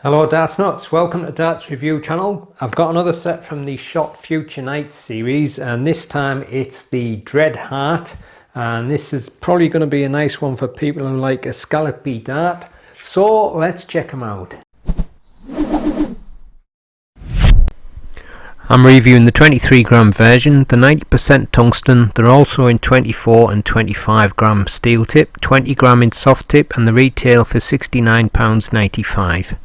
Hello Darts Nutz, welcome to Darts Review channel. I've got another set from the Shot Future Nights series, and this time it's the Dreadheart, and this is probably going to be a nice one for people who like a scallopy dart. So let's check them out. I'm reviewing the 23 gram version, the 90% tungsten. They're also in 24 and 25 gram steel tip, 20 gram in soft tip, and the retail for £69.95.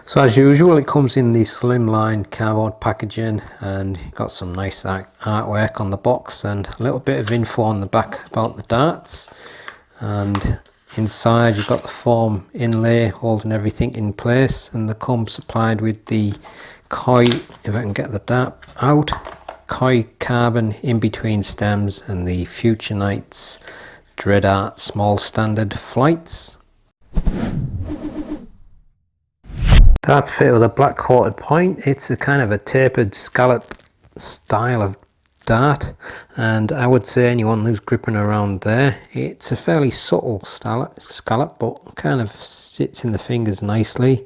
So as usual, it comes in the slimline cardboard packaging, and you've got some nice artwork on the box and a little bit of info on the back about the darts. And inside you've got the foam inlay holding everything in place, and the comb supplied with the koi, if I can get the dart out, koi carbon in between stems, and the Future Nights Dreadheart small standard flights. Darts fit with a black coated point. It's a kind of a tapered scallop style of dart, and I would say anyone who's gripping around there, it's a fairly subtle scallop, but kind of sits in the fingers nicely.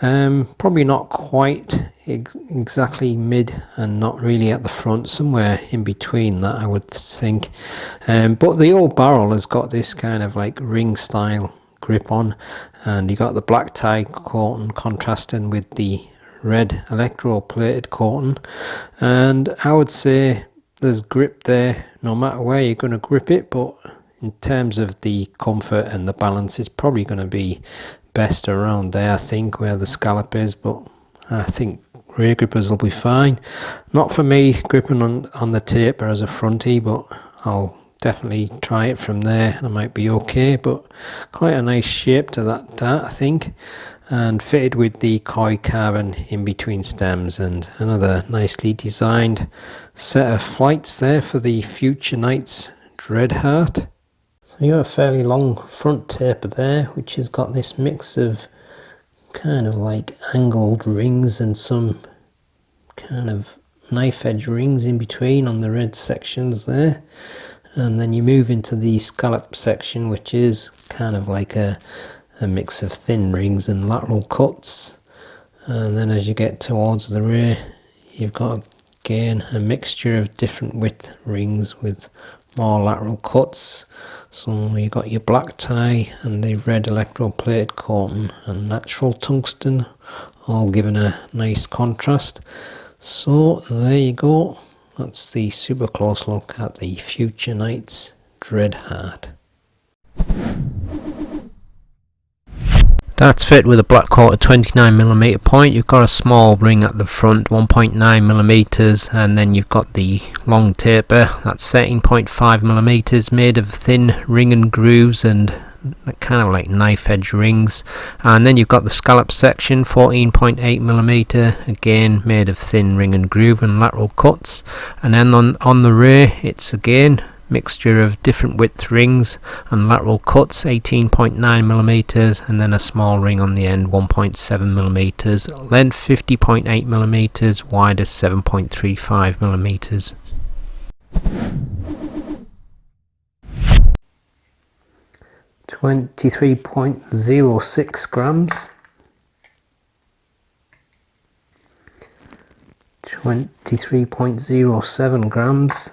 Probably not quite exactly mid and not really at the front, somewhere in between that I would think. But the old barrel has got this kind of like ring style grip on, and you got the black tie coating contrasting with the red electro plated coating, and I would say there's grip there no matter where you're going to grip it, but in terms of the comfort and the balance, it's probably going to be best around there, I think, where the scallop is. But I think rear grippers will be fine. Not for me gripping on the taper as a fronty, but I'll definitely try it from there and I might be okay. But quite a nice shape to that dart, I think, and fitted with the koi carbon in between stems, and another nicely designed set of flights there for the Future Nights Dreadheart. So you have a fairly long front taper there, which has got this mix of kind of like angled rings and some kind of knife edge rings in between on the red sections there. And then you move into the scallop section, which is kind of like a mix of thin rings and lateral cuts. And then as you get towards the rear, you've got again a mixture of different width rings with more lateral cuts. So you've got your black tie and the red electroplated coating and natural tungsten, all giving a nice contrast. So there you go. That's the super close look at the Future Nights Dreadheart. That's fit with a black coated 29mm point. You've got a small ring at the front, 1.9mm, and then you've got the long taper, that's 13.5mm, made of thin ring and grooves and kind of like knife edge rings. And then you've got the scallop section, 14.8mm, again made of thin ring and groove and lateral cuts. And then on the rear, it's again mixture of different width rings and lateral cuts, 18.9mm, and then a small ring on the end, 1.7mm, length 50.8mm, wide is 7.35mm. 23.06 grams, 23.07 grams,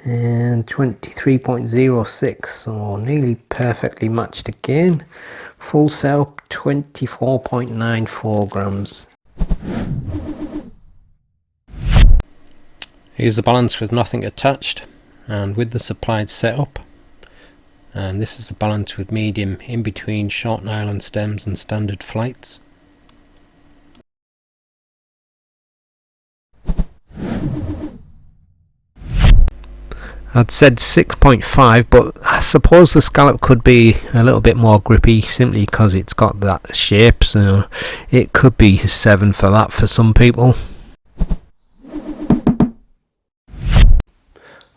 and 23.06, so nearly perfectly matched again. Full setup 24.94 grams. Here's the balance with nothing attached and with the supplied setup, and this is the balance with medium in between short nylon stems and standard flights. I'd said 6.5, but I suppose the scallop could be a little bit more grippy simply because it's got that shape, so it could be 7 for that for some people.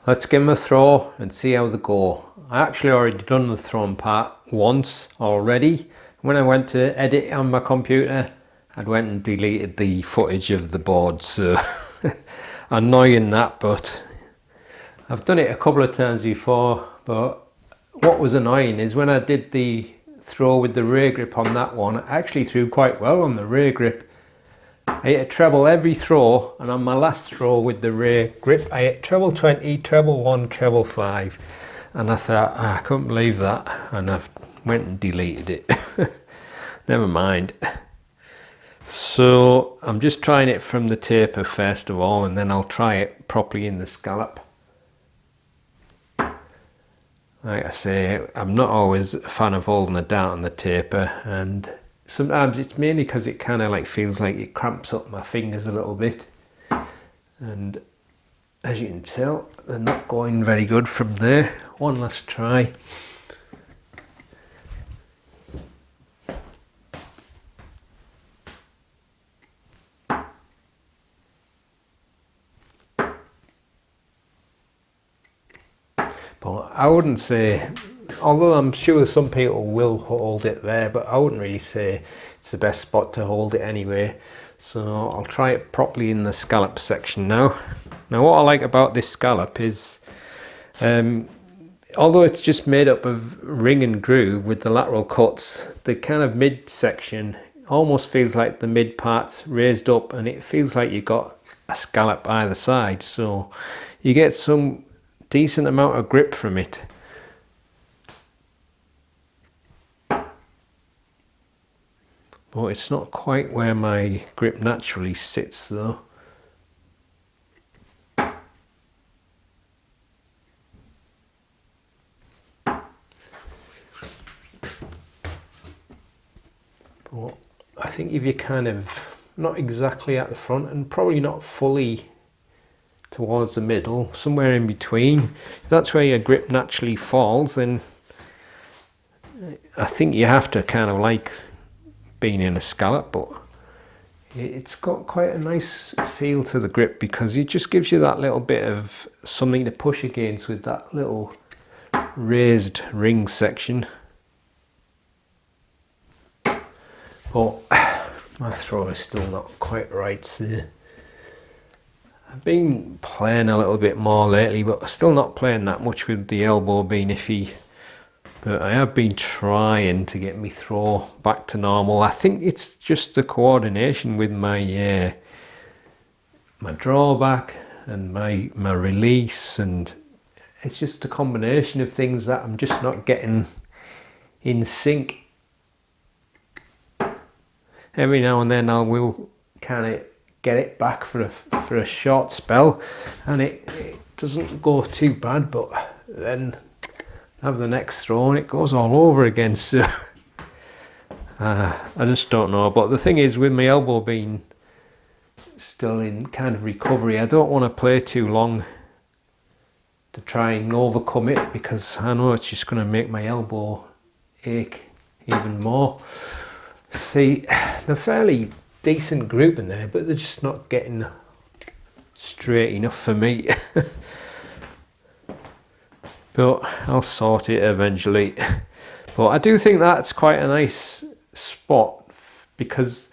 Let's give them a throw and see how they go. I actually already done the throwing part once already. When I went to edit on my computer, I'd went and deleted the footage of the board, so annoying that, but I've done it a couple of times before, but what was annoying is when I did the throw with the rear grip on that one, I actually threw quite well on the rear grip. I hit a treble every throw, and on my last throw with the rear grip I hit treble 20, treble 1, treble 5, and I thought, I couldn't believe that, and I went and deleted it. Never mind. So I'm just trying it from the taper first of all, and then I'll try it properly in the scallop. Like I say, I'm not always a fan of holding it down on the taper, and sometimes it's mainly because it kind of like feels like it cramps up my fingers a little bit, and as you can tell they're not going very good from there. One last try. But I wouldn't say, although I'm sure some people will hold it there, but I wouldn't really say it's the best spot to hold it anyway. So I'll try it properly in the scallop section now. Now what I like about this scallop is, although it's just made up of ring and groove with the lateral cuts, the kind of mid section almost feels like the mid part's raised up, and it feels like you've got a scallop either side, so you get some decent amount of grip from it. But it's not quite where my grip naturally sits though. But I think if you're kind of not exactly at the front and probably not fully towards the middle, somewhere in between, if that's where your grip naturally falls, then I think you have to kind of like being in a scallop. But it's got quite a nice feel to the grip because it just gives you that little bit of something to push against with that little raised ring section. But my throw is still not quite right, so I've been playing a little bit more lately, but still not playing that much with the elbow being iffy. But I have been trying to get me throw back to normal. I think it's just the coordination with my my drawback and my release, and it's just a combination of things that I'm just not getting in sync. Every now and then I will kind of get it back for a short spell, and it doesn't go too bad, but then have the next throw and it goes all over again. So I just don't know. But the thing is, with my elbow being still in kind of recovery, I don't want to play too long to try and overcome it, because I know it's just going to make my elbow ache even more. See, they're fairly decent group in there, but they're just not getting straight enough for me. But I'll sort it eventually. But I do think that's quite a nice spot, because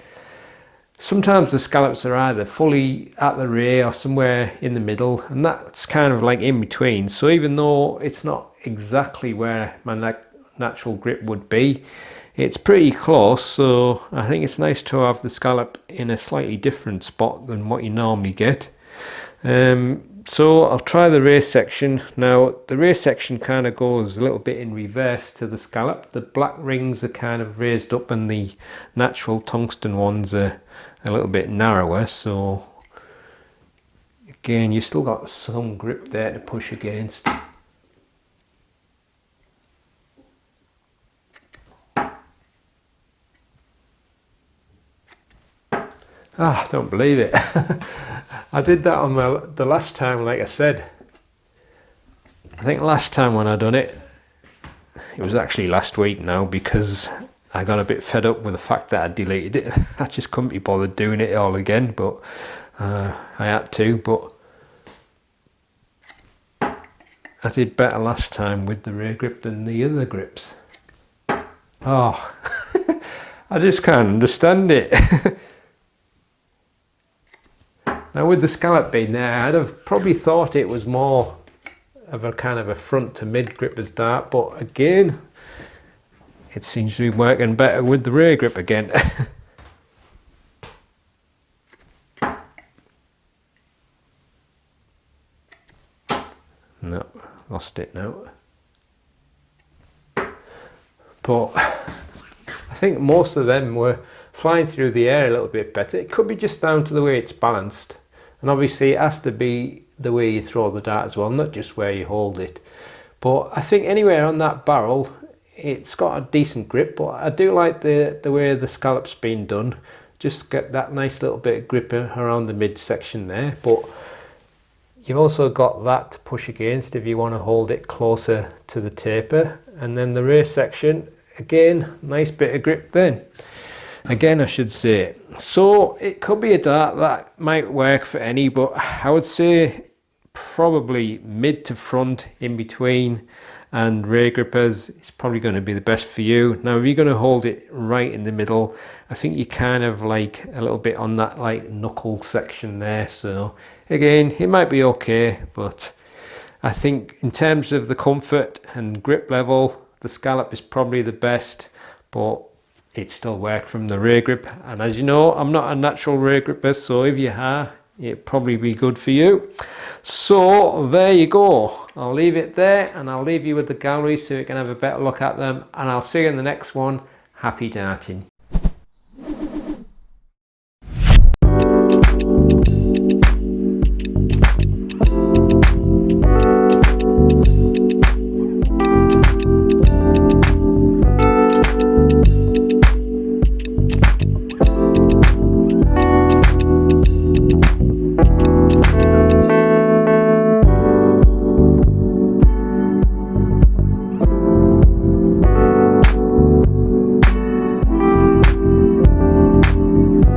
sometimes the scallops are either fully at the rear or somewhere in the middle, and that's kind of like in between. So even though it's not exactly where my natural grip would be, it's pretty close. So I think it's nice to have the scallop in a slightly different spot than what you normally get. So I'll try the rear section. Now the rear section kind of goes a little bit in reverse to the scallop. The black rings are kind of raised up and the natural tungsten ones are a little bit narrower. So again, you've still got some grip there to push against. Ah, I don't believe it. I did that on the last time, like I said. I think last time when I done it, it was actually last week now, because I got a bit fed up with the fact that I deleted it. I just couldn't be bothered doing it all again, but I had to. But I did better last time with the rear grip than the other grips. Oh, I just can't understand it. Now with the scallop being there, I'd have probably thought it was more of a kind of a front to mid gripper's dart, but again, it seems to be working better with the rear grip again. No, lost it now. But I think most of them were flying through the air a little bit better. It could be just down to the way it's balanced. And obviously it has to be the way you throw the dart as well, not just where you hold it. But I think anywhere on that barrel, it's got a decent grip, but I do like the way the scallop's been done. Just get that nice little bit of grip around the midsection there. But you've also got that to push against if you want to hold it closer to the taper. And then the rear section, again, nice bit of grip then. Again, I should say. So it could be a dart that might work for any, but I would say probably mid to front in between and rear grippers is probably going to be the best for you. Now if you're going to hold it right in the middle, I think you kind of like a little bit on that like knuckle section there, so again it might be okay, but I think in terms of the comfort and grip level, the scallop is probably the best, but it still works from the rear grip. And as you know, I'm not a natural rear gripper, so if you are, it'd probably be good for you. So there you go. I'll leave it there and I'll leave you with the gallery so you can have a better look at them, and I'll see you in the next one. Happy darting.